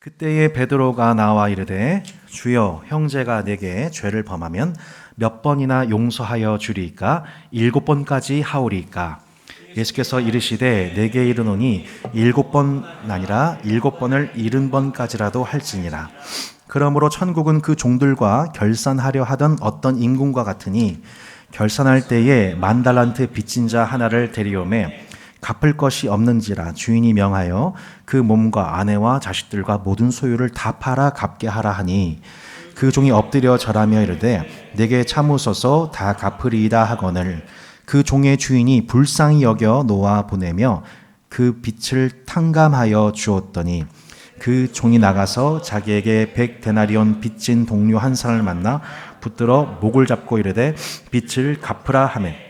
그때에 베드로가 나와 이르되 주여 형제가 내게 죄를 범하면 몇 번이나 용서하여 주리이까 7번까지 하오리이까. 예수께서 이르시되 내게 이르노니 7번 아니라 7번을 70번까지라도 할지니라. 그러므로 천국은 그 종들과 결산하려 하던 어떤 임금과 같으니 결산할 때에 10,000달란트 빚진 자 하나를 데려오매 갚을 것이 없는지라 주인이 명하여 그 몸과 아내와 자식들과 모든 소유를 다 팔아 갚게 하라 하니 그 종이 엎드려 절하며 이르되 내게 참으소서 다 갚으리이다 하거늘 그 종의 주인이 불쌍히 여겨 놓아 보내며 그 빚을 탕감하여 주었더니 그 종이 나가서 자기에게 100데나리온 빚진 동료 한 사람을 만나 붙들어 목을 잡고 이르되 빚을 갚으라 하매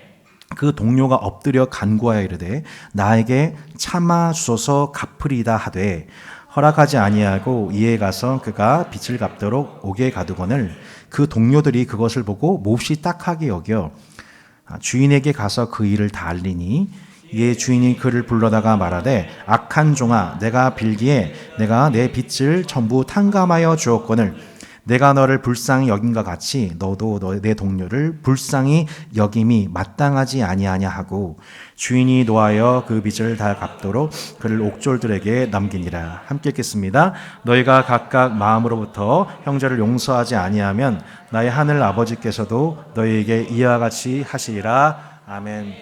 그 동료가 엎드려 간구하여 이르되 나에게 참아 주소서 갚으리이다 하되 허락하지 아니하고 이에 가서 그가 빚을 갚도록 옥에 가두거늘 그 동료들이 그것을 보고 몹시 딱하게 여겨 주인에게 가서 그 일을 다 알리니 이에 주인이 그를 불러다가 말하되 악한 종아 내가 빌기에 내가 내 빚을 전부 탕감하여 주었거늘 내가 너를 불쌍히 여김과 같이 너도 내 동료를 불쌍히 여김이 마땅하지 아니하냐 하고 주인이 노하여 그 빚을 다 갚도록 그를 옥졸들에게 넘기니라. 함께 읽겠습니다. 너희가 각각 마음으로부터 형제를 용서하지 아니하면 나의 하늘 아버지께서도 너희에게 이와 같이 하시리라. 아멘.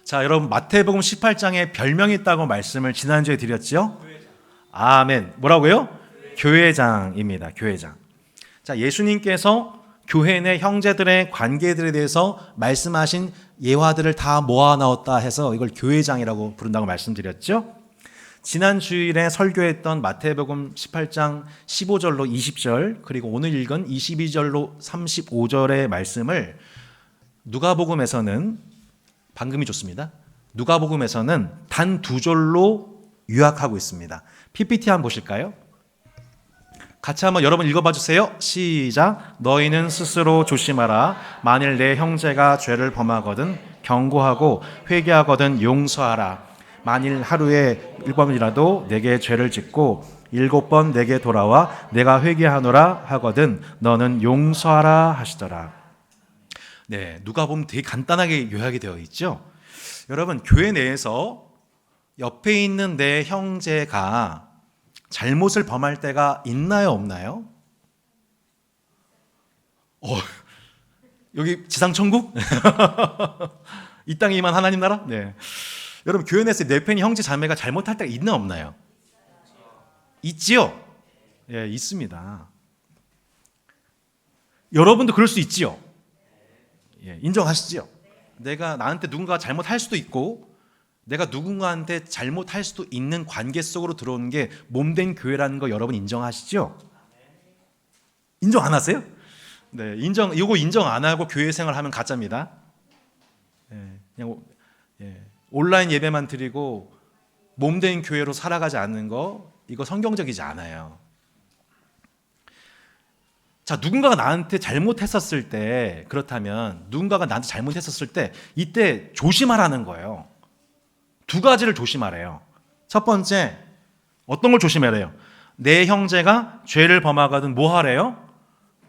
자, 여러분 마태복음 18장에 별명이 있다고 말씀을 지난주에 드렸죠? 아멘. 뭐라고요? 교회장입니다. 교회장. 자, 예수님께서 교회 내 형제들의 관계들에 대해서 말씀하신 예화들을 다 모아 넣었다 해서 이걸 교회장이라고 부른다고 말씀드렸죠. 지난 주일에 설교했던 마태복음 18장 15절로 20절 그리고 오늘 읽은 22절로 35절의 말씀을 누가복음에서는 방금이 좋습니다. 누가복음에서는 단 2절로 요약하고 있습니다. PPT 한번 보실까요? 같이 한번 여러분 읽어봐 주세요. 시작. 너희는 스스로 조심하라. 만일 내 형제가 죄를 범하거든 경고하고 회개하거든 용서하라. 만일 하루에 1번이라도 내게 죄를 짓고 7번 내게 돌아와 내가 회개하노라 하거든 너는 용서하라 하시더라. 네, 누가 보면 되게 간단하게 요약이 되어 있죠. 여러분 교회 내에서 옆에 있는 내 형제가 잘못을 범할 때가 있나요, 없나요? 여기 지상천국? 이 땅에 임한 하나님 나라? 네. 여러분 교회 내에서 내 편이 형제 자매가 잘못할 때가 있나 없나요? 있지요? 예, 있습니다. 여러분도 그럴 수 있지요? 예, 인정하시지요? 내가 나한테 누군가 잘못할 수도 있고 내가 누군가한테 잘못할 수도 있는 관계 속으로 들어오는 게 몸된 교회라는 거 여러분 인정하시죠? 인정 안 하세요? 네, 이거 인정 안 하고 교회 생활하면 가짜입니다. 그냥 온라인 예배만 드리고 몸된 교회로 살아가지 않는 거 이거 성경적이지 않아요. 자, 누군가가 나한테 잘못했었을 때 그렇다면 누군가가 나한테 잘못했었을 때 이때 조심하라는 거예요. 2가지를 조심하래요. 첫 번째, 어떤 걸 조심하래요? 내 형제가 죄를 범하거든 뭐 하래요?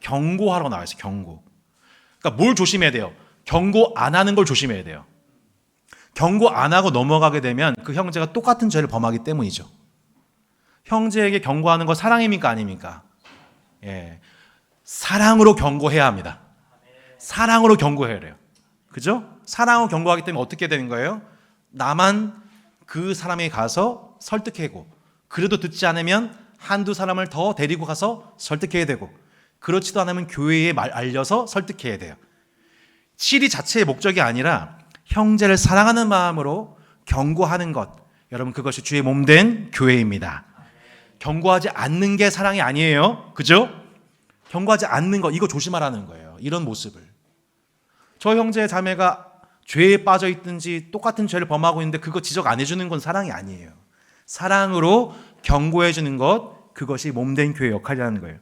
경고하라고 나와 있어요. 경고. 그러니까 뭘 조심해야 돼요? 경고 안 하는 걸 조심해야 돼요. 경고 안 하고 넘어가게 되면 그 형제가 똑같은 죄를 범하기 때문이죠. 형제에게 경고하는 거 사랑입니까? 아닙니까? 예. 사랑으로 경고해야 합니다. 사랑으로 경고해야 돼요. 그죠? 사랑으로 경고하기 때문에 어떻게 되는 거예요? 나만 그 사람에게 가서 설득하고 그래도 듣지 않으면 한두 사람을 더 데리고 가서 설득해야 되고 그렇지도 않으면 교회에 알려서 설득해야 돼요. 치리 자체의 목적이 아니라 형제를 사랑하는 마음으로 경고하는 것, 여러분 그것이 주의 몸된 교회입니다. 경고하지 않는 게 사랑이 아니에요. 그죠? 경고하지 않는 것, 이거 조심하라는 거예요. 이런 모습을. 저 형제 자매가 죄에 빠져 있든지 똑같은 죄를 범하고 있는데 그거 지적 안 해주는 건 사랑이 아니에요. 사랑으로 경고해 주는 것, 그것이 몸된 교회의 역할이라는 거예요.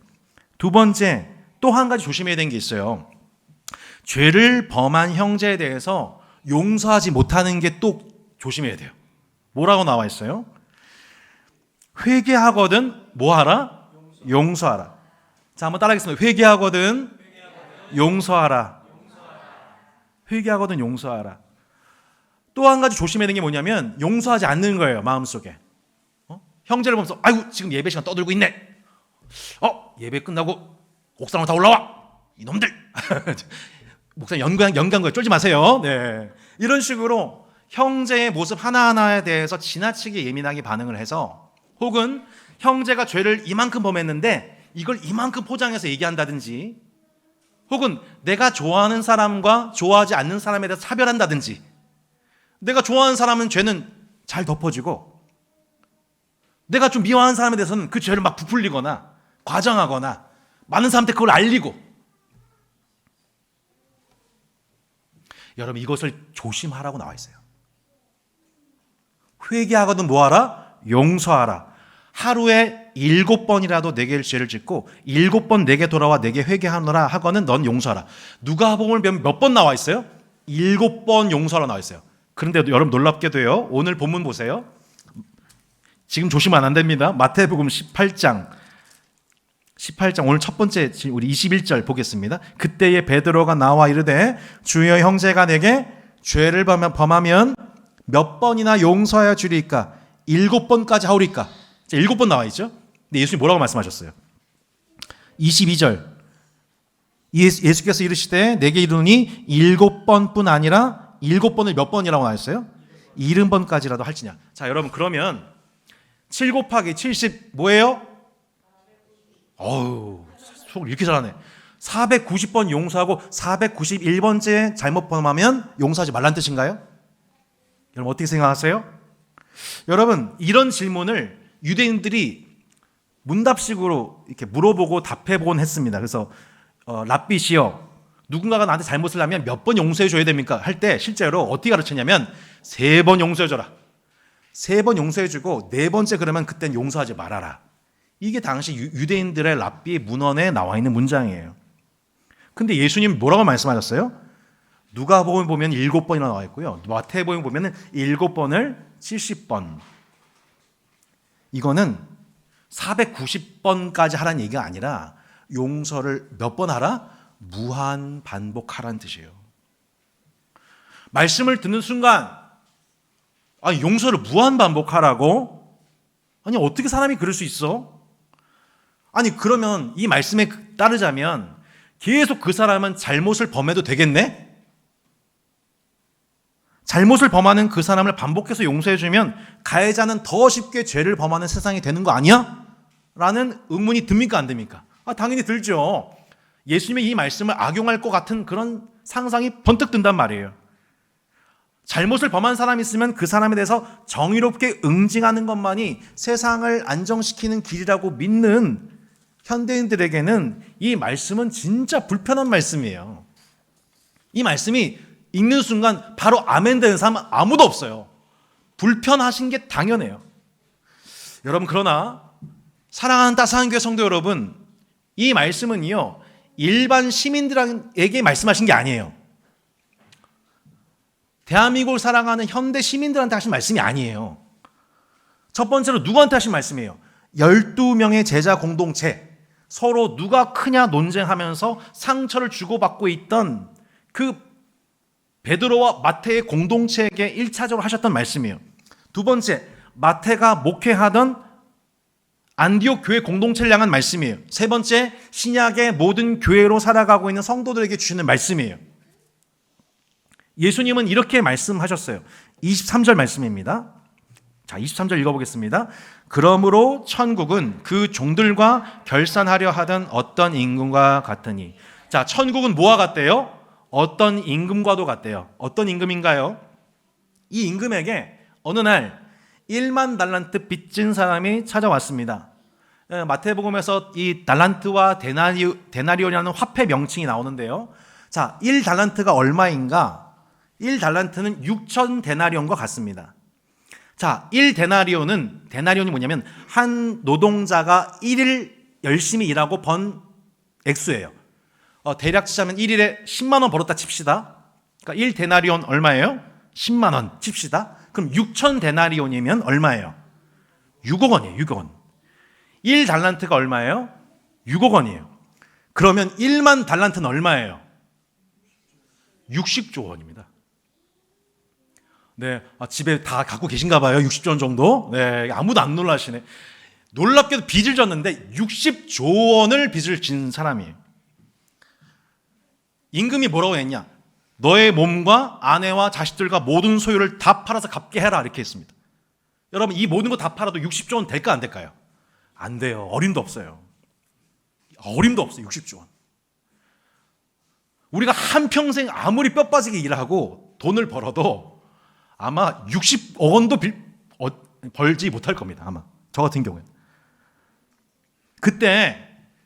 2번째, 또 한 가지 조심해야 되는 게 있어요. 죄를 범한 형제에 대해서 용서하지 못하는 게 또 조심해야 돼요. 뭐라고 나와 있어요? 회개하거든 뭐하라? 용서하라. 자, 한번 따라하겠습니다. 회개하거든 용서하라. 회개하거든 용서하라. 또 한 가지 조심해야 되는 게 뭐냐면 용서하지 않는 거예요. 마음속에. 형제를 보면서 아이고 지금 예배 시간 떠들고 있네. 예배 끝나고 옥상으로 다 올라와. 이놈들. 목사님 연간 거예요. 쫄지 마세요. 네. 이런 식으로 형제의 모습 하나하나에 대해서 지나치게 예민하게 반응을 해서, 혹은 형제가 죄를 이만큼 범했는데 이걸 이만큼 포장해서 얘기한다든지, 혹은 내가 좋아하는 사람과 좋아하지 않는 사람에 대해서 차별한다든지, 내가 좋아하는 사람은 죄는 잘 덮어지고 내가 좀 미워하는 사람에 대해서는 그 죄를 막 부풀리거나 과장하거나 많은 사람한테 그걸 알리고. 여러분, 이것을 조심하라고 나와 있어요. 회개하거든 뭐하라? 용서하라. 하루에 7번이라도 내게 죄를 짓고 7번 내게 돌아와 내게 회개하노라 하거는 넌 용서하라. 누가복음을 몇 번 나와 있어요? 7번 용서하라 나와 있어요. 그런데 여러분 놀랍게도요, 오늘 본문 보세요. 지금 조심하면 안 됩니다. 마태복음 18장 오늘 첫 번째 우리 21절 보겠습니다. 그때에 베드로가 나와 이르되 주여 형제가 내게 죄를 범하면 몇 번이나 용서하여 주리이까? 7번까지 하오리까? 7번 나와 있죠. 근데 예수님 뭐라고 말씀하셨어요? 22절 예수께서 이르시되 내게 이르노니 7번뿐 아니라 7번을 몇 번이라고 나왔어요? 70번까지라도 할지냐. 자, 여러분, 그러면 7 곱하기 70 뭐예요? 속을 이렇게 잘하네. 490번 용서하고 491번째 잘못 범하면 용서하지 말란 뜻인가요? 여러분 어떻게 생각하세요? 여러분, 이런 질문을 유대인들이 문답식으로 이렇게 물어보고 답해보곤 했습니다. 그래서 랍비시여, 누군가가 나한테 잘못을 하면 몇 번 용서해 줘야 됩니까? 할 때 실제로 어떻게 가르쳤냐면 3번 용서해 줘라. 3번 용서해 주고 4번째 그러면 그땐 용서하지 말아라. 이게 당시 유대인들의 랍비 문헌에 나와 있는 문장이에요. 근데 예수님 뭐라고 말씀하셨어요? 누가복음 보면 7번이나 나와 있고요. 마태복음 보면 7번을 70번. 이거는 490번까지 하라는 얘기가 아니라 용서를 몇 번 하라? 무한 반복하라는 뜻이에요. 말씀을 듣는 순간 용서를 무한 반복하라고? 아니, 어떻게 사람이 그럴 수 있어? 아니, 그러면 이 말씀에 따르자면 계속 그 사람은 잘못을 범해도 되겠네? 잘못을 범하는 그 사람을 반복해서 용서해주면 가해자는 더 쉽게 죄를 범하는 세상이 되는 거 아니야? 라는 의문이 듭니까, 안 듭니까? 당연히 들죠. 예수님의 이 말씀을 악용할 것 같은 그런 상상이 번뜩 든단 말이에요. 잘못을 범한 사람이 있으면 그 사람에 대해서 정의롭게 응징하는 것만이 세상을 안정시키는 길이라고 믿는 현대인들에게는 이 말씀은 진짜 불편한 말씀이에요. 이 말씀이 읽는 순간 바로 아멘 되는 사람은 아무도 없어요. 불편하신 게 당연해요. 여러분, 그러나 사랑하는 따스한 교회 성도 여러분, 이 말씀은요 일반 시민들에게 말씀하신 게 아니에요. 대한민국을 사랑하는 현대 시민들한테 하신 말씀이 아니에요. 첫 번째로 누구한테 하신 말씀이에요? 12명의 제자 공동체, 서로 누가 크냐 논쟁하면서 상처를 주고받고 있던 그 베드로와 마태의 공동체에게 1차적으로 하셨던 말씀이에요. 두 번째, 마태가 목회하던 안디옥 교회 공동체를 향한 말씀이에요. 세 번째, 신약의 모든 교회로 살아가고 있는 성도들에게 주시는 말씀이에요. 예수님은 이렇게 말씀하셨어요. 23절 말씀입니다. 자, 23절 읽어보겠습니다. 그러므로 천국은 그 종들과 결산하려 하던 어떤 임금과 같으니. 자, 천국은 뭐와 같대요? 어떤 임금과도 같대요. 어떤 임금인가요? 이 임금에게 어느 날 1만 달란트 빚진 사람이 찾아왔습니다. 마태복음에서 이 달란트와 데나리온이라는 화폐 명칭이 나오는데요. 자, 1달란트가 얼마인가? 1달란트는 6천 데나리온과 같습니다. 자, 1데나리온이 뭐냐면 한 노동자가 1일 열심히 일하고 번 액수예요. 대략 치자면 1일에 10만 원 벌었다 칩시다. 그러니까 1데나리온 얼마예요? 10만 원 칩시다. 그럼 6천 데나리온이면 얼마예요? 6억 원이에요. 6억 원. 1달란트가 얼마예요? 6억 원이에요. 그러면 1만 달란트는 얼마예요? 60조 원입니다. 네, 집에 다 갖고 계신가 봐요. 60조 원 정도. 네, 아무도 안 놀라시네. 놀랍게도 빚을 졌는데 60조 원을 빚을 진 사람이에요. 임금이 뭐라고 했냐? 너의 몸과 아내와 자식들과 모든 소유를 다 팔아서 갚게 해라, 이렇게 했습니다. 여러분, 이 모든 거 다 팔아도 60조 원 될까 안 될까요? 안 돼요. 어림도 없어요. 어림도 없어요. 60조 원. 우리가 한평생 아무리 뼈 빠지게 일하고 돈을 벌어도 아마 60억 원도 벌지 못할 겁니다. 아마 저 같은 경우에는. 그때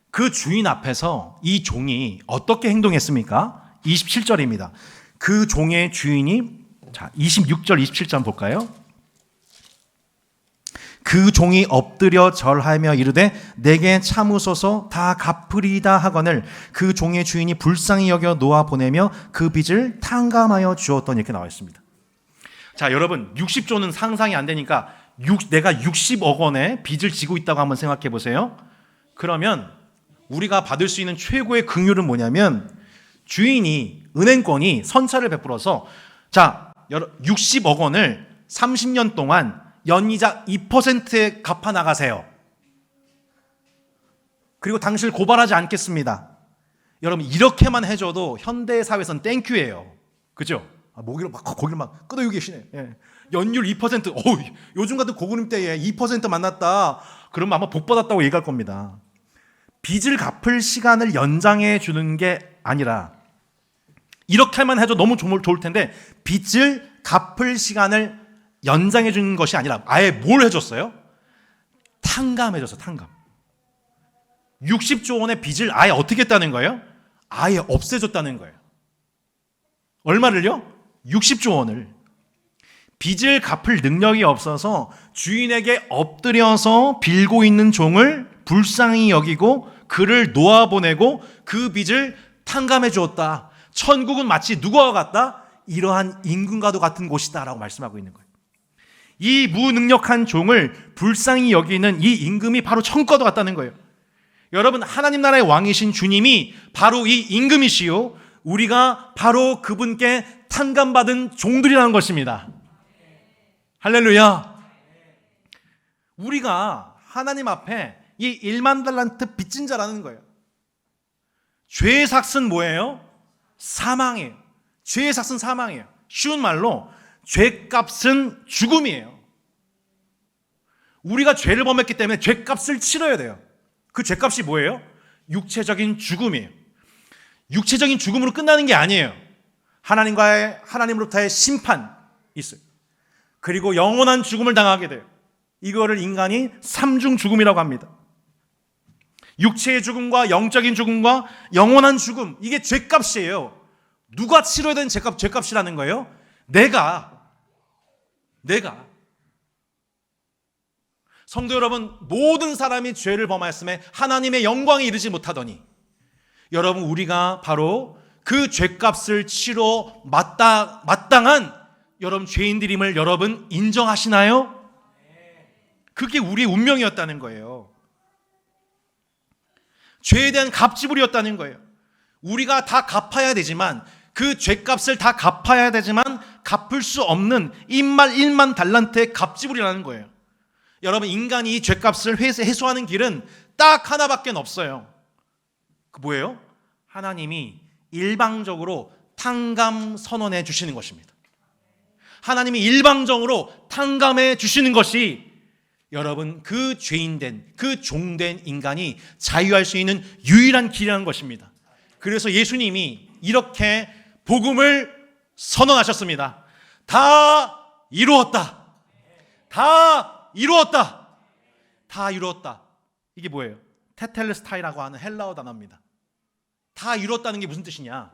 그 주인 앞에서 이 종이 어떻게 행동했습니까? 27절입니다. 그 종의 주인이, 자, 26절 27절 볼까요? 그 종이 엎드려 절하며 이르되 내게 참으소서 다 갚으리이다 하거늘 그 종의 주인이 불쌍히 여겨 놓아 보내며 그 빚을 탕감하여 주었더니, 이렇게 나와 있습니다. 자, 여러분, 60조는 상상이 안 되니까 내가 60억 원의 빚을 지고 있다고 한번 생각해 보세요. 그러면 우리가 받을 수 있는 최고의 긍휼은 뭐냐면, 주인이, 은행권이 선차를 베풀어서, 자, 60억 원을 30년 동안 연이자 2%에 갚아 나가세요. 그리고 당신을 고발하지 않겠습니다. 여러분, 이렇게만 해줘도 현대 사회에서는 땡큐예요. 그죠? 고기를 막 끄덕이고 계시네. 예. 연율 2%. 요즘 같은 고금리 때에 2% 만났다. 그러면 아마 복 받았다고 얘기할 겁니다. 빚을 갚을 시간을 연장해 주는 게 아니라, 이렇게만 해도 너무 좋을 텐데, 빚을 갚을 시간을 연장해 주는 것이 아니라 아예 뭘 해줬어요? 탕감해 줬어. 탕감. 60조 원의 빚을 아예 어떻게 했다는 거예요? 아예 없애줬다는 거예요. 얼마를요? 60조 원을. 빚을 갚을 능력이 없어서 주인에게 엎드려서 빌고 있는 종을 불쌍히 여기고 그를 놓아보내고 그 빚을 탕감해 주었다. 천국은 마치 누구와 같다? 이러한 임금과도 같은 곳이다 라고 말씀하고 있는 거예요. 이 무능력한 종을 불쌍히 여기는 이 임금이 바로 천국과도 같다는 거예요. 여러분, 하나님 나라의 왕이신 주님이 바로 이 임금이시요, 우리가 바로 그분께 탕감받은 종들이라는 것입니다. 할렐루야. 우리가 하나님 앞에 이 1만 달란트 빚진 자라는 거예요. 죄의 삭은 뭐예요? 사망이에요. 죄의 삭은 사망이에요. 쉬운 말로 죄값은 죽음이에요. 우리가 죄를 범했기 때문에 죄값을 치러야 돼요. 그 죄값이 뭐예요? 육체적인 죽음이에요. 육체적인 죽음으로 끝나는 게 아니에요. 하나님으로부터의 심판이 있어요. 그리고 영원한 죽음을 당하게 돼요. 이거를 인간이 삼중 죽음이라고 합니다. 육체의 죽음과 영적인 죽음과 영원한 죽음, 이게 죄값이에요. 누가 치러야 되는 죄값이라는 거예요? 내가. 성도 여러분, 모든 사람이 죄를 범하였음에 하나님의 영광에 이르지 못하더니, 여러분, 우리가 바로 그 죄값을 치러 마땅한 여러분 죄인들임을 여러분 인정하시나요? 그게 우리의 운명이었다는 거예요. 죄에 대한 값지불이었다는 거예요. 우리가 다 갚아야 되지만, 그 죄값을 다 갚아야 되지만 갚을 수 없는 1만 달란트의 값지불이라는 거예요. 여러분, 인간이 이 죄값을 해소하는 길은 딱 하나밖에 없어요. 그 뭐예요? 하나님이 일방적으로 탕감 선언해 주시는 것입니다. 하나님이 일방적으로 탕감해 주시는 것이 여러분, 그 죄인된, 그 종된 인간이 자유할 수 있는 유일한 길이라는 것입니다. 그래서 예수님이 이렇게 복음을 선언하셨습니다. 다 이루었다. 다 이루었다. 다 이루었다. 이게 뭐예요? 테텔레스타이라고 하는 헬라어 단어입니다. 다 이루었다는 게 무슨 뜻이냐?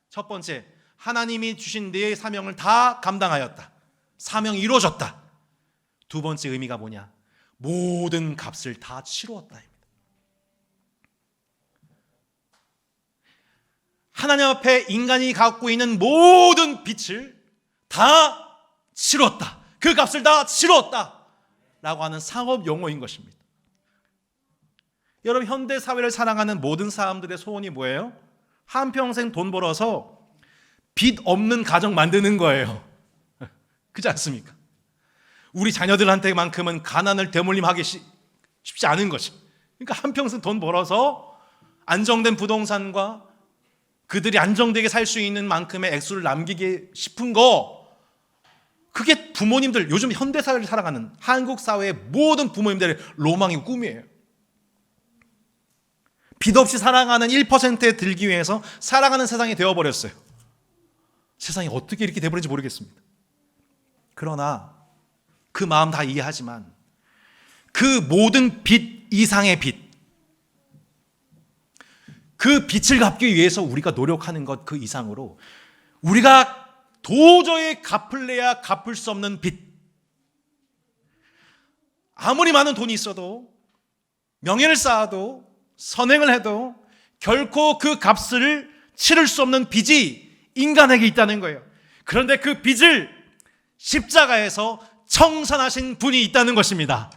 첫 번째, 하나님이 주신 내 사명을 다 감당하였다. 사명이 이루어졌다. 두 번째 의미가 뭐냐? 모든 값을 다 치루었다. 하나님 앞에 인간이 갖고 있는 모든 빚을 다 치루었다. 그 값을 다 치루었다 라고 하는 상업 용어인 것입니다. 여러분, 현대 사회를 살아가는 모든 사람들의 소원이 뭐예요? 한평생 돈 벌어서 빚 없는 가정 만드는 거예요. 그렇지 않습니까? 우리 자녀들한테만큼은 가난을 대물림하기 쉽지 않은 것이. 그러니까 한평생 돈 벌어서 안정된 부동산과 그들이 안정되게 살 수 있는 만큼의 액수를 남기기 싶은 거, 그게 부모님들, 요즘 현대사회를 살아가는 한국 사회의 모든 부모님들의 로망이고 꿈이에요. 빚 없이 살아가는 1%에 들기 위해서 살아가는 세상이 되어버렸어요. 세상이 어떻게 이렇게 되어버린지 모르겠습니다. 그러나 그 마음 다 이해하지만 그 모든 빚 이상의 빚, 그 빚을 갚기 위해서 우리가 노력하는 것 그 이상으로 우리가 도저히 갚을래야 갚을 수 없는 빚, 아무리 많은 돈이 있어도 명예를 쌓아도 선행을 해도 결코 그 값을 치를 수 없는 빚이 인간에게 있다는 거예요. 그런데 그 빚을 십자가에서 청산하신 분이 있다는 것입니다.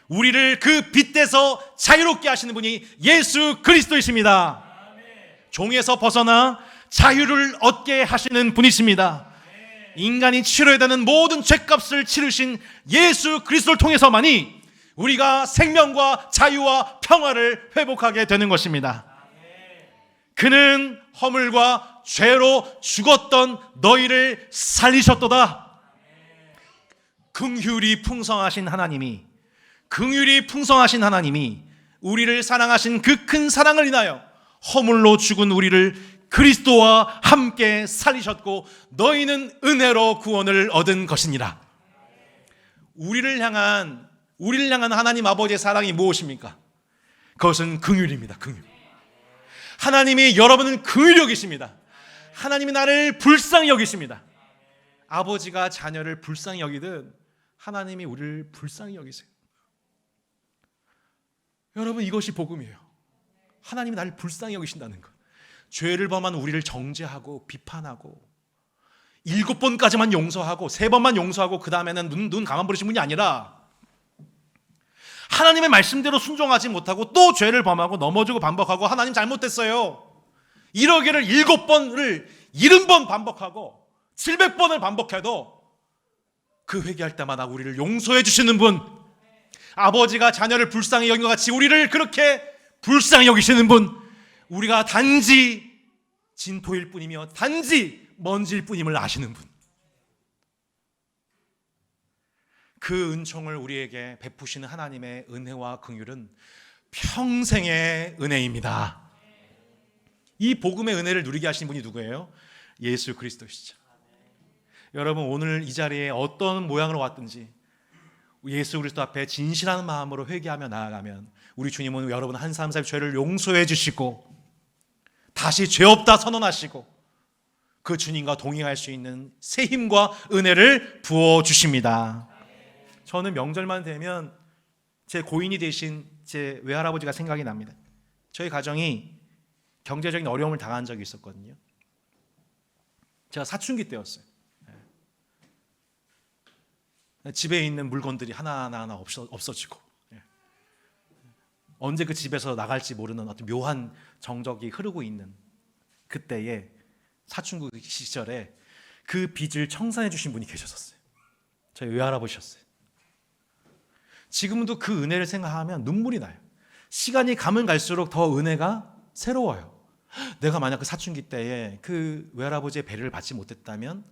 우리를 그 빚에서 자유롭게 하시는 분이 예수 그리스도이십니다. 종에서 벗어나 자유를 얻게 하시는 분이십니다. 인간이 치러야 되는 모든 죄값을 치르신 예수 그리스도를 통해서만이 우리가 생명과 자유와 평화를 회복하게 되는 것입니다. 그는 허물과 죄로 죽었던 너희를 살리셨도다. 긍휼이 풍성하신 하나님이, 긍휼이 풍성하신 하나님이 우리를 사랑하신 그 큰 사랑을 인하여 허물로 죽은 우리를 그리스도와 함께 살리셨고 너희는 은혜로 구원을 얻은 것이니라. 우리를 향한 하나님 아버지의 사랑이 무엇입니까? 그것은 긍휼입니다. 긍휼. 하나님이 여러분은 긍휼히 여기십니다. 하나님이 나를 불쌍히 여기십니다. 아버지가 자녀를 불쌍히 여기듯 하나님이 우리를 불쌍히 여기세요. 여러분, 이것이 복음이에요. 하나님이 나를 불쌍히 여기신다는 것. 죄를 범한 우리를 정죄하고 비판하고 7번까지만 용서하고 3번만 용서하고 그 다음에는 눈 가만 버리신 분이 아니라 하나님의 말씀대로 순종하지 못하고 또 죄를 범하고 넘어지고 반복하고 하나님 잘못됐어요, 이러기를 7번을 70번 반복하고 700번을 반복해도 그 회개할 때마다 우리를 용서해 주시는 분, 아버지가 자녀를 불쌍히 여긴 것 같이 우리를 그렇게 불쌍히 여기시는 분, 우리가 단지 진토일 뿐이며 단지 먼지일 뿐임을 아시는 분, 그 은총을 우리에게 베푸시는 하나님의 은혜와 긍휼은 평생의 은혜입니다. 이 복음의 은혜를 누리게 하신 분이 누구예요? 예수 그리스도시죠. 여러분, 오늘 이 자리에 어떤 모양으로 왔든지 예수 그리스도 앞에 진실한 마음으로 회개하며 나아가면 우리 주님은 여러분 한 사람 사람 죄를 용서해 주시고 다시 죄 없다 선언하시고 그 주님과 동행할 수 있는 새 힘과 은혜를 부어주십니다. 저는 명절만 되면 제 고인이 되신 제 외할아버지가 생각이 납니다. 저희 가정이 경제적인 어려움을 당한 적이 있었거든요. 제가 사춘기 때였어요. 집에 있는 물건들이 하나하나 없어지고 언제 그 집에서 나갈지 모르는 어떤 묘한 정적이 흐르고 있는 그때에 사춘기 시절에 그 빚을 청산해 주신 분이 계셨었어요. 저희 외할아버지셨어요. 지금도 그 은혜를 생각하면 눈물이 나요. 시간이 가면 갈수록 더 은혜가 새로워요. 내가 만약 그 사춘기 때에 그 외할아버지의 배려를 받지 못했다면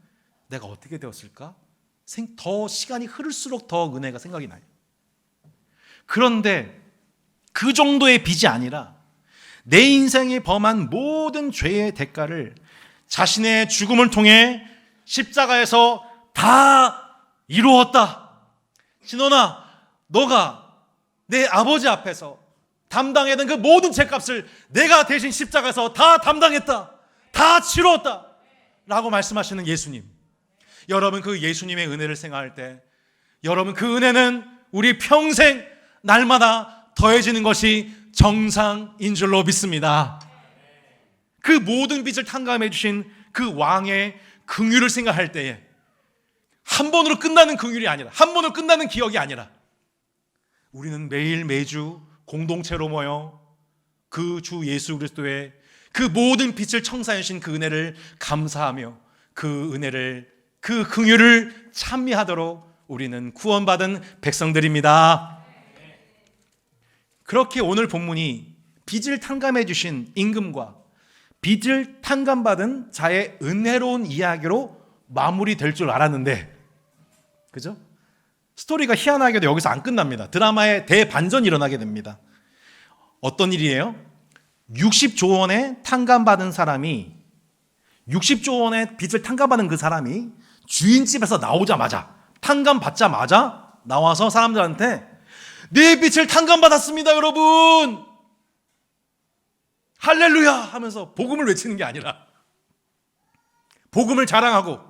내가 어떻게 되었을까? 더 시간이 흐를수록 더 은혜가 생각이 나요. 그런데 그 정도의 빚이 아니라 내 인생에 범한 모든 죄의 대가를 자신의 죽음을 통해 십자가에서 다 이루었다. 신원아, 너가 내 아버지 앞에서 담당해야 되는 그 모든 죄값을 내가 대신 십자가에서 다 담당했다, 다 치루었다 라고 말씀하시는 예수님. 여러분, 그 예수님의 은혜를 생각할 때 여러분 그 은혜는 우리 평생 날마다 더해지는 것이 정상인 줄로 믿습니다. 그 모든 빚을 탕감해 주신 그 왕의 긍휼을 생각할 때에 한 번으로 끝나는 긍휼이 아니라, 한 번으로 끝나는 기억이 아니라 우리는 매일 매주 공동체로 모여 그 주 예수 그리스도의 그 모든 빛을 청사해 주신 그 은혜를 감사하며 그 은혜를, 그 긍휼을 찬미하도록 우리는 구원받은 백성들입니다. 그렇게 오늘 본문이 빚을 탕감해 주신 임금과 빚을 탕감받은 자의 은혜로운 이야기로 마무리될 줄 알았는데, 그죠? 스토리가 희한하게도 여기서 안 끝납니다. 드라마의 대반전이 일어나게 됩니다. 어떤 일이에요? 60조 원의 탕감받은 사람이, 60조 원의 빚을 탕감받은 그 사람이 주인 집에서 나오자마자, 탕감받자마자 나와서 사람들한테 내 빚을 탕감받았습니다 여러분, 할렐루야 하면서 복음을 외치는 게 아니라 복음을 자랑하고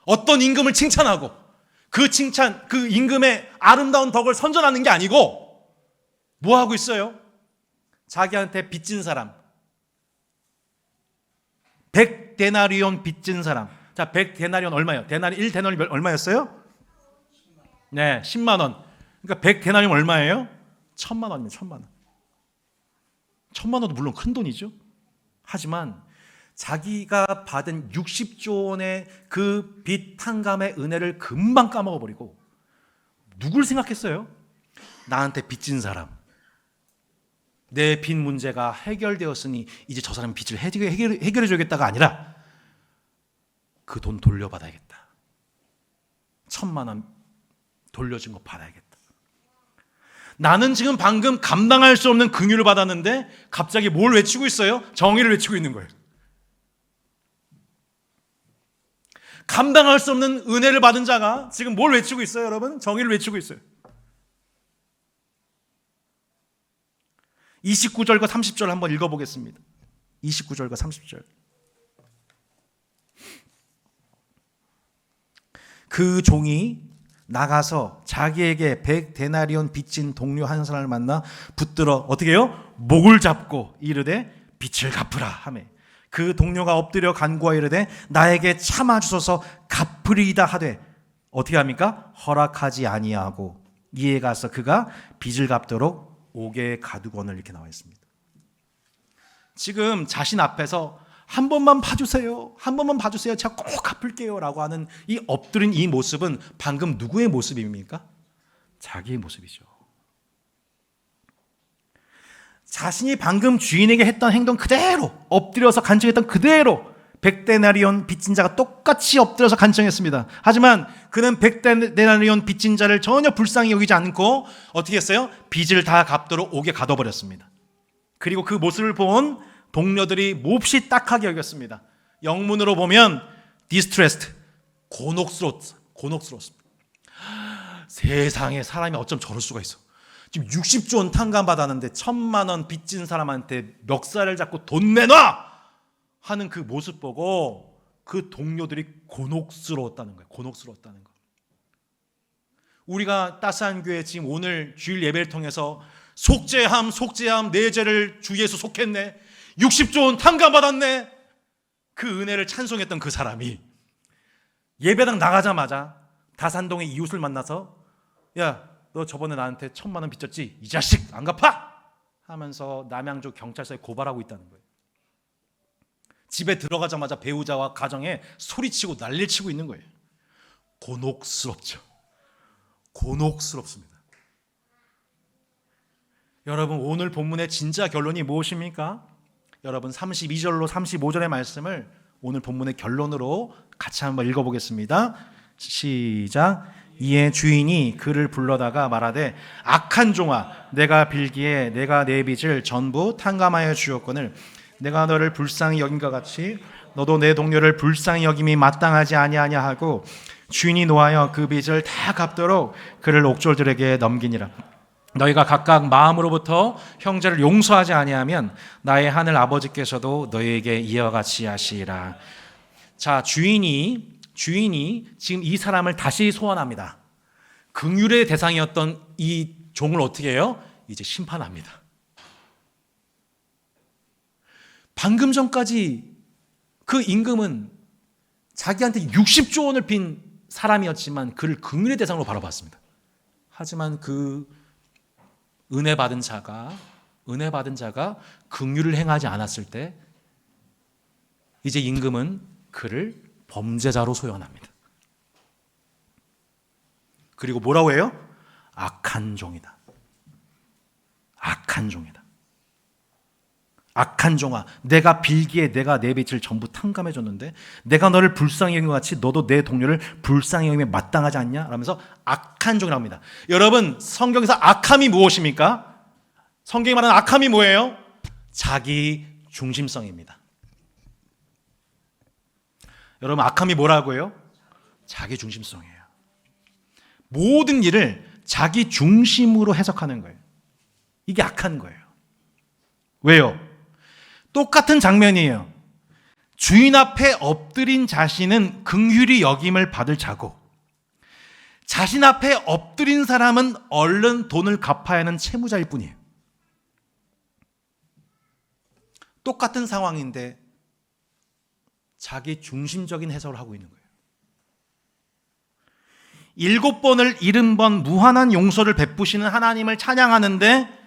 어떤 임금을 칭찬하고 그 칭찬, 그 임금의 아름다운 덕을 선전하는 게 아니고 뭐 하고 있어요? 자기한테 빚진 사람, 100데나리온 빚진 사람. 자, 100데나리온 얼마예요? 1데나리온 얼마였어요? 네, 10만 원. 그러니까 100데나리온 얼마예요? 1000만 원입니다. 1000만 원. 1000만 원도 물론 큰 돈이죠. 하지만 자기가 받은 60조 원의 그 빚 탕감의 은혜를 금방 까먹어버리고 누굴 생각했어요? 나한테 빚진 사람, 내 빚 문제가 해결되었으니 이제 저 사람 빚을 해결해줘야겠다가 아니라 그 돈 돌려받아야겠다, 1000만 원 돌려준 거 받아야겠다. 나는 지금 방금 감당할 수 없는 긍휼을 받았는데 갑자기 뭘 외치고 있어요? 정의를 외치고 있는 거예요. 감당할 수 없는 은혜를 받은 자가 지금 뭘 외치고 있어요, 여러분? 정의를 외치고 있어요. 29절과 30절 한번 읽어보겠습니다. 29절과 30절. 그 종이 나가서 자기에게 100데나리온 빚진 동료 한 사람을 만나 붙들어 어떻게 해요? 목을 잡고 이르되 빚을 갚으라 하매 그 동료가 엎드려 간구하여 이르되 나에게 참아주소서 갚으리이다 하되 어떻게 합니까? 허락하지 아니하고 이에 가서 그가 빚을 갚도록 옥에 가두거늘, 이렇게 나와 있습니다. 지금 자신 앞에서 한 번만 봐주세요, 한 번만 봐주세요, 제가 꼭 갚을게요 라고 하는 이 엎드린 이 모습은 방금 누구의 모습입니까? 자기의 모습이죠. 자신이 방금 주인에게 했던 행동 그대로, 엎드려서 간청했던 그대로 100데나리온 빚진 자가 똑같이 엎드려서 간청했습니다. 하지만 그는 100데나리온 빚진 자를 전혀 불쌍히 여기지 않고 어떻게 했어요? 빚을 다 갚도록 옥에 가둬버렸습니다. 그리고 그 모습을 본 동료들이 몹시 딱하게 여겼습니다. 영문으로 보면 distressed, 곤혹스러웠습니다. 세상에 사람이 어쩜 저럴 수가 있어. 지금 60조 원 탕감받았는데 1000만 원 빚진 사람한테 멱살을 잡고 돈 내놔! 하는 그 모습 보고 그 동료들이 곤혹스러웠다는 거예요. 곤혹스러웠다는 거. 우리가 따스한 교회 지금 오늘 주일 예배를 통해서 속죄함 내 죄를 주 예수 속했네, 60조 원 탕감받았네, 그 은혜를 찬송했던 그 사람이 예배당 나가자마자 다산동의 이웃을 만나서 야, 너 저번에 나한테 1000만 원 빚졌지? 이 자식 안 갚아! 하면서 남양주 경찰서에 고발하고 있다는 거예요. 집에 들어가자마자 배우자와 가정에 소리치고 난리치고 있는 거예요. 곤혹스럽죠. 곤혹스럽습니다. 여러분, 오늘 본문의 진짜 결론이 무엇입니까? 여러분, 32절로 35절의 말씀을 오늘 본문의 결론으로 같이 한번 읽어보겠습니다. 시작. 이에 주인이 그를 불러다가 말하되 악한 종아, 내가 빌기에 내가 내 빚을 전부 탕감하여 주었거늘 내가 너를 불쌍히 여긴 것 같이 너도 내 동료를 불쌍히 여김이 마땅하지 아니하냐 하고 주인이 노하여 그 빚을 다 갚도록 그를 옥졸들에게 넘기니라. 너희가 각각 마음으로부터 형제를 용서하지 아니하면 나의 하늘 아버지께서도 너희에게 이와 같이 하시리라. 자, 주인이 지금 이 사람을 다시 소환합니다. 긍휼의 대상이었던 이 종을 어떻게 해요? 이제 심판합니다. 방금 전까지 그 임금은 자기한테 60조 원을 빈 사람이었지만 그를 긍휼의 대상으로 바라봤습니다. 하지만 그 은혜 받은 자가 긍휼을 행하지 않았을 때 이제 임금은 그를 범죄자로 소환합니다. 그리고 뭐라고 해요? 악한 종이다. 악한 종이다. 악한 종아, 내가 빌기에 내가 내 빛을 전부 탕감해 줬는데 내가 너를 불쌍히 여긴 것 같이 너도 내 동료를 불쌍히 여김에 마땅하지 않냐? 라면서 악한 종이라고 합니다. 여러분, 성경에서 악함이 무엇입니까? 성경이 말하는 악함이 뭐예요? 자기 중심성입니다. 여러분, 악함이 뭐라고요? 자기 중심성이에요. 모든 일을 자기 중심으로 해석하는 거예요. 이게 악한 거예요. 왜요? 똑같은 장면이에요. 주인 앞에 엎드린 자신은 긍휼히 여김을 받을 자고 자신 앞에 엎드린 사람은 얼른 돈을 갚아야 하는 채무자일 뿐이에요. 똑같은 상황인데 자기 중심적인 해석을 하고 있는 거예요. 7번을 70번 무한한 용서를 베푸시는 하나님을 찬양하는데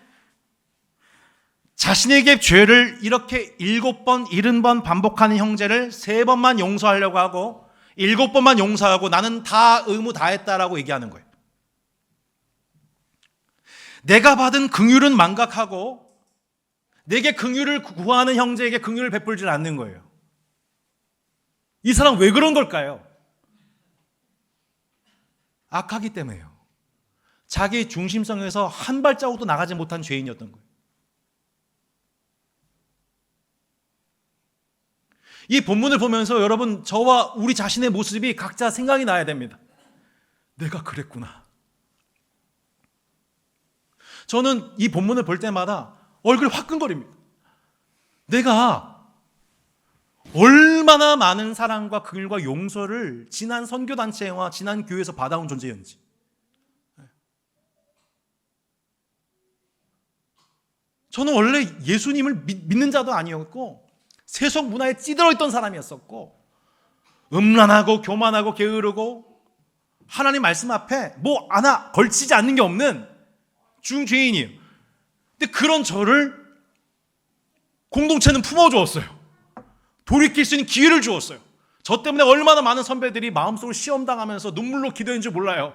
자신에게 죄를 이렇게 7번, 70번 반복하는 형제를 3번만 용서하려고 하고 7번만 용서하고 나는 다 의무 다 했다라고 얘기하는 거예요. 내가 받은 긍휼은 망각하고 내게 긍휼을 구하는 형제에게 긍휼을 베풀지 않는 거예요. 이 사람 왜 그런 걸까요? 악하기 때문에요. 자기 중심성에서 한 발자국도 나가지 못한 죄인이었던 거예요. 이 본문을 보면서 여러분, 저와 우리 자신의 모습이 각자 생각이 나야 됩니다. 내가 그랬구나. 저는 이 본문을 볼 때마다 얼굴이 화끈거립니다. 내가 얼마나 많은 사랑과 긍휼과 용서를 지난 선교단체와 지난 교회에서 받아온 존재였는지. 저는 원래 예수님을 믿는 자도 아니었고 세속 문화에 찌들어 있던 사람이었었고 음란하고 교만하고 게으르고 하나님 말씀 앞에 뭐 하나 걸치지 않는 게 없는 중죄인이에요. 근데 그런 저를 공동체는 품어주었어요. 돌이킬 수 있는 기회를 주었어요. 저 때문에 얼마나 많은 선배들이 마음속으로 시험당하면서 눈물로 기도했는지 몰라요.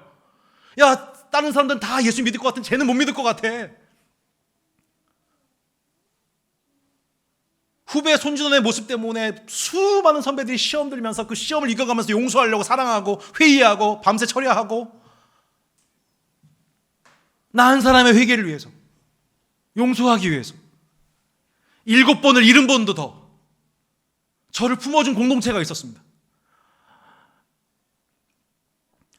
야, 다른 사람들은 다 예수 믿을 것 같은데 쟤는 못 믿을 것 같아. 후배 손진원의 모습 때문에 수많은 선배들이 시험 들면서 그 시험을 이겨가면서 용서하려고 사랑하고 회의하고 밤새 처리하고 나 한 사람의 회개를 위해서 용서하기 위해서 7번을 70번도 더 저를 품어준 공동체가 있었습니다.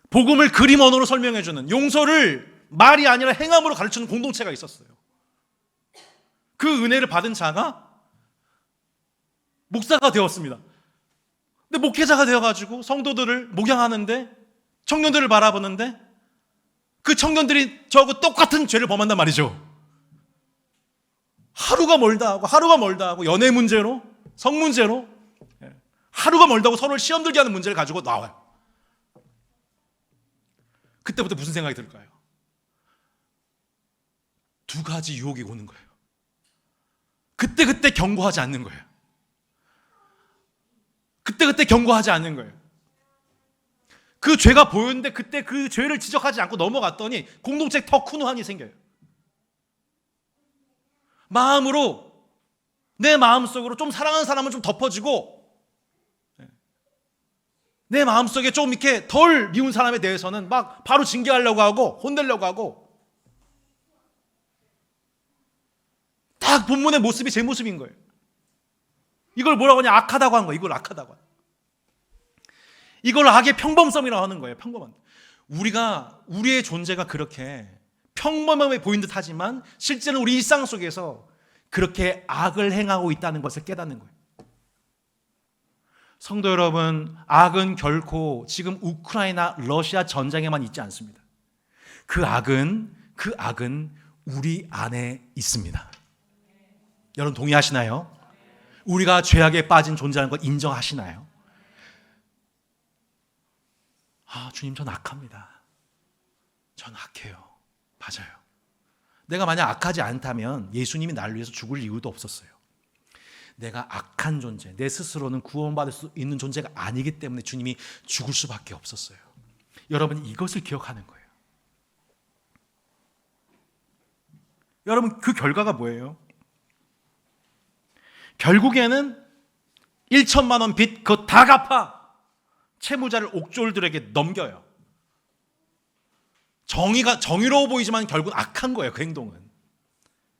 복음을 그림 언어로 설명해주는 용서를 말이 아니라 행함으로 가르치는 공동체가 있었어요. 그 은혜를 받은 자가 목사가 되었습니다. 근데 목회자가 되어가지고 성도들을 목양하는데 청년들을 바라보는데 그 청년들이 저하고 똑같은 죄를 범한단 말이죠. 하루가 멀다 하고 연애 문제로 성 문제로 하루가 멀다고 서로를 시험 들게 하는 문제를 가지고 나와요. 그때부터 무슨 생각이 들까요? 2가지 유혹이 오는 거예요. 그때 경고하지 않는 거예요. 그때 경고하지 않는 거예요. 그 죄가 보였는데 그때 그 죄를 지적하지 않고 넘어갔더니 공동체에 더 큰 혼란이 생겨요. 마음으로 내 마음속으로 좀 사랑하는 사람은 좀 덮어지고 내 마음속에 좀 이렇게 덜 미운 사람에 대해서는 막 바로 징계하려고 하고 혼내려고 하고 딱 본문의 모습이 제 모습인 거예요. 이걸 뭐라고 하냐? 악하다고 한 거예요. 이걸 악하다고. 이걸 악의 평범성이라고 하는 거예요. 평범한. 우리의 존재가 그렇게 평범함에 보인 듯 하지만 실제는 우리 일상 속에서 그렇게 악을 행하고 있다는 것을 깨닫는 거예요. 성도 여러분, 악은 결코 지금 우크라이나 러시아 전쟁에만 있지 않습니다. 그 악은 우리 안에 있습니다. 여러분 동의하시나요? 우리가 죄악에 빠진 존재라는 것 인정하시나요? 주님, 전 악합니다. 전 악해요. 맞아요. 내가 만약 악하지 않다면 예수님이 나를 위해서 죽을 이유도 없었어요. 내가 악한 존재, 내 스스로는 구원받을 수 있는 존재가 아니기 때문에 주님이 죽을 수밖에 없었어요. 여러분, 이것을 기억하는 거예요. 여러분, 그 결과가 뭐예요? 결국에는 1천만 원 빚 그거 다 갚아 채무자를 옥졸들에게 넘겨요. 정의로워 보이지만 결국 악한 거예요, 그 행동은.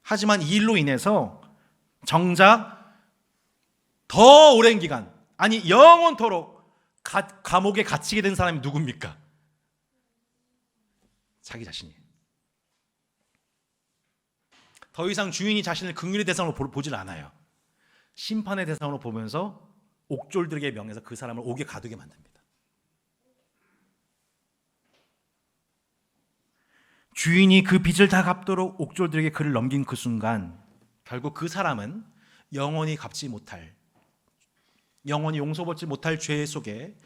하지만 이 일로 인해서 정작 더 오랜 기간, 아니 영원토록 감옥에 갇히게 된 사람이 누굽니까? 자기 자신이에요. 더 이상 주인이 자신을 긍휼의 대상으로 보질 않아요. 심판의 대상으로 보면서 옥졸들에게 명해서 그 사람을 옥에 가두게 만듭니다. 주인이 그 빚을 다 갚도록 옥졸들에게 그를 넘긴 그 순간 결국 그 사람은 영원히 용서받지 못할 죄 속에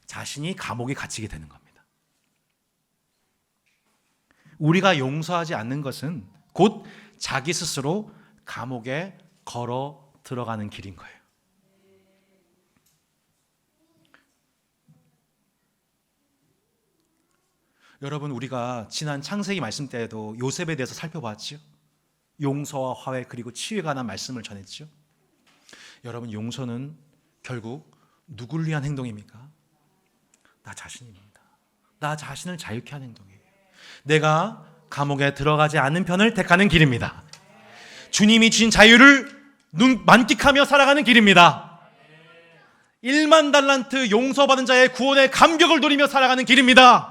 자신이 감옥에 갇히게 되는 겁니다. 우리가 용서하지 않는 것은 곧 자기 스스로 감옥에 걸어 들어가는 길인 거예요. 여러분, 우리가 지난 창세기 말씀 때에도 요셉에 대해서 살펴봤죠. 용서와 화해 그리고 치유에 관한 말씀을 전했죠. 여러분, 용서는 결국 누굴 위한 행동입니까? 나 자신입니다. 나 자신을 자유케 하는 행동이에요. 내가 감옥에 들어가지 않는 편을 택하는 길입니다. 주님이 주신 자유를 만끽하며 살아가는 길입니다. 1만 달란트 용서받은 자의 구원의 감격을 누리며 살아가는 길입니다.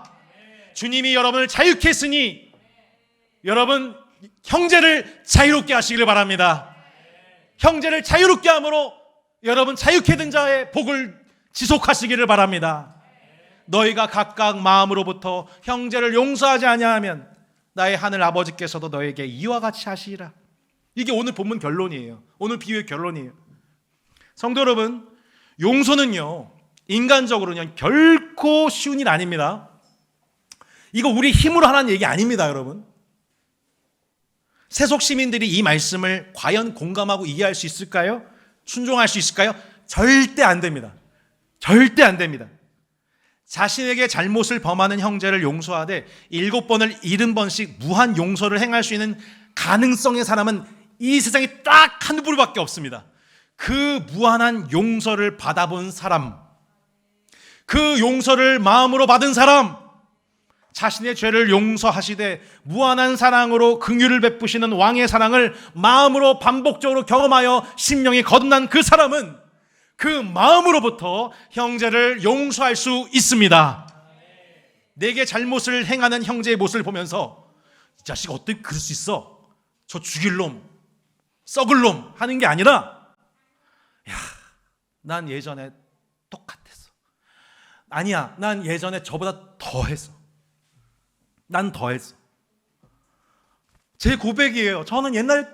주님이 여러분을 자유케 했으니 여러분 형제를 자유롭게 하시기를 바랍니다. 형제를 자유롭게 함으로 여러분 자유케 된 자의 복을 지속하시기를 바랍니다. 너희가 각각 마음으로부터 형제를 용서하지 아니하면 나의 하늘 아버지께서도 너에게 이와 같이 하시리라. 이게 오늘 본문 결론이에요. 오늘 비유의 결론이에요. 성도 여러분, 용서는요 인간적으로는 결코 쉬운 일 아닙니다. 이거 우리 힘으로 하라는 얘기 아닙니다, 여러분. 세속 시민들이 이 말씀을 과연 공감하고 이해할 수 있을까요? 순종할 수 있을까요? 절대 안 됩니다. 절대 안 됩니다. 자신에게 잘못을 범하는 형제를 용서하되 7번을 70번씩 무한 용서를 행할 수 있는 가능성의 사람은 이 세상에 딱 한 부류밖에 없습니다. 그 무한한 용서를 받아본 사람, 그 용서를 마음으로 받은 사람, 자신의 죄를 용서하시되 무한한 사랑으로 긍휼을 베푸시는 왕의 사랑을 마음으로 반복적으로 경험하여 심령이 거듭난 그 사람은 그 마음으로부터 형제를 용서할 수 있습니다. 내게 잘못을 행하는 형제의 모습을 보면서 이 자식 어떻게 그럴 수 있어? 저 죽일 놈, 썩을 놈 하는 게 아니라 야, 난 예전에 똑같았어. 아니야, 난 예전에 저보다 더했어. 난 더했어. 제 고백이에요. 저는 옛날에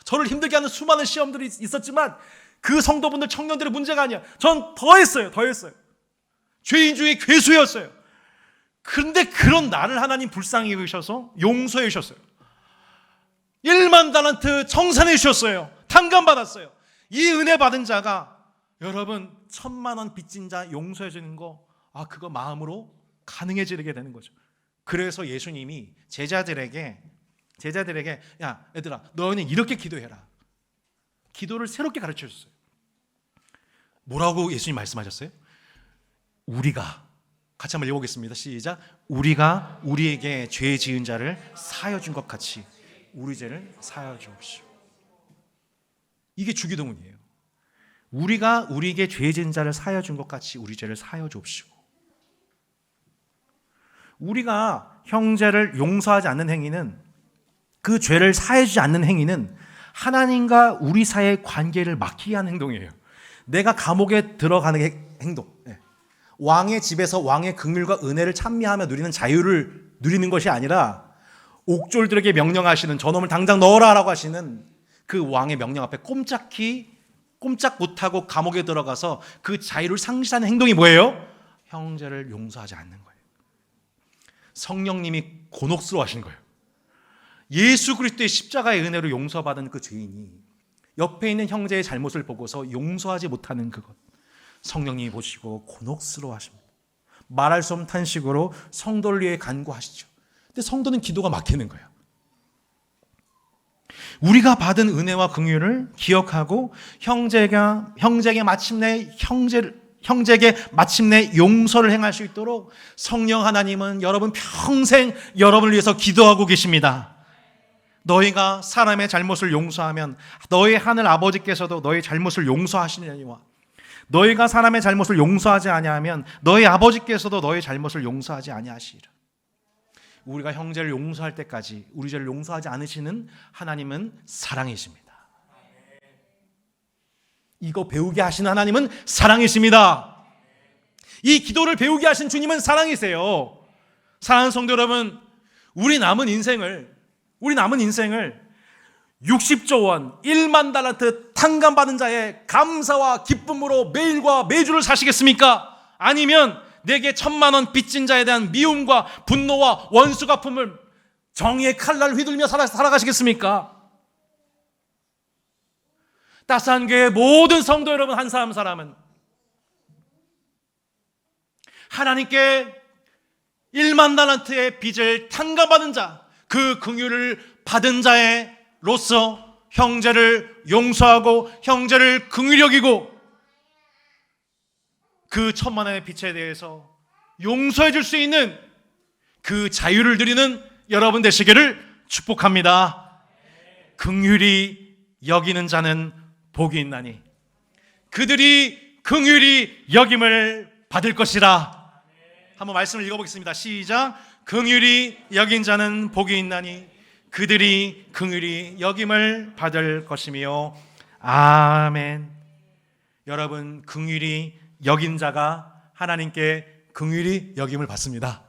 저를 힘들게 하는 수많은 시험들이 있었지만 그 성도분들, 청년들의 문제가 아니야. 전 더했어요. 죄인 중에 괴수였어요. 그런데 그런 나를 하나님 불쌍히 여기셔서 용서해 주셨어요. 1만 달란트 청산해 주셨어요. 탕감받았어요. 이 은혜 받은 자가 여러분 1000만 원 빚진 자 용서해 주는 거, 그거 마음으로 가능해지게 되는 거죠. 그래서 예수님이 제자들에게 야 얘들아, 너희는 이렇게 기도해라. 기도를 새롭게 가르쳐 줬어요. 뭐라고 예수님 말씀하셨어요? 우리가, 같이 한번 읽어보겠습니다. 시작. 우리가 우리에게 죄 지은 자를 사하여 준 것 같이 우리 죄를 사하여 주옵시오. 이게 주기도문이에요. 우리가 우리에게 죄 지은 자를 사하여 준 것 같이 우리 죄를 사하여 주옵시오. 우리가 형제를 용서하지 않는 행위는, 그 죄를 사해 주지 않는 행위는 하나님과 우리 사이의 관계를 막히게 하는 행동이에요. 내가 감옥에 들어가는 행동, 왕의 집에서 왕의 긍휼과 은혜를 찬미하며 누리는 자유를 누리는 것이 아니라 옥졸들에게 명령하시는, 저놈을 당장 넣어라 라고 하시는 그 왕의 명령 앞에 꼼짝 못하고 감옥에 들어가서 그 자유를 상실하는 행동이 뭐예요? 형제를 용서하지 않는 거예요. 성령님이 곤혹스러워 하시는 거예요. 예수 그리스도의 십자가의 은혜로 용서받은 그 죄인이 옆에 있는 형제의 잘못을 보고서 용서하지 못하는 그것, 성령님이 보시고 곤혹스러워하십니다. 말할 수 없는 탄식으로 성도를 위해 간구하시죠. 근데 성도는 기도가 막히는 거예요. 우리가 받은 은혜와 긍휼을 기억하고 형제에게 마침내 용서를 행할 수 있도록 성령 하나님은 여러분 평생 여러분을 위해서 기도하고 계십니다. 너희가 사람의 잘못을 용서하면 너희 하늘 아버지께서도 너희 잘못을 용서하시느니와 너희가 사람의 잘못을 용서하지 아니하면 너희 아버지께서도 너희 잘못을 용서하지 아니하시리라. 우리가 형제를 용서할 때까지 우리 죄를 용서하지 않으시는 하나님은 사랑이십니다. 이거 배우게 하신 하나님은 사랑이십니다. 이 기도를 배우게 하신 주님은 사랑이세요. 사랑하는 성도 여러분, 우리 남은 인생을 60조 원, 1만 달란트 탕감받은 자의 감사와 기쁨으로 매일과 매주를 사시겠습니까? 아니면 내게 1,000만 원 빚진 자에 대한 미움과 분노와 원수 갚음을 정의의 칼날을 휘둘며 살아가시겠습니까? 따스한 교회 모든 성도 여러분, 한 사람 사람은 하나님께 1만 달란트의 빚을 탕감받은 자, 그 긍휼을 받은 자로서 형제를 용서하고 형제를 긍휼히 여기고 그 1,000만 원의 빚에 대해서 용서해 줄 수 있는 그 자유를 드리는 여러분 되시기를 축복합니다. 긍휼히 여기는 자는 복이 있나니 그들이 긍휼히 여김을 받을 것이라. 한번 말씀을 읽어보겠습니다. 시작. 긍휼히 여긴 자는 복이 있나니 그들이 긍휼히 여김을 받을 것이며. 아멘. 여러분, 긍휼히 여긴 자가 하나님께 긍휼히 여김을 받습니다.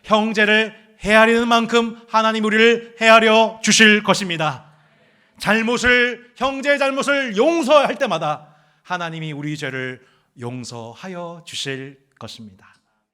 형제를 헤아리는 만큼 하나님 우리를 헤아려 주실 것입니다. 형제의 잘못을 용서할 때마다 하나님이 우리 죄를 용서하여 주실 것입니다.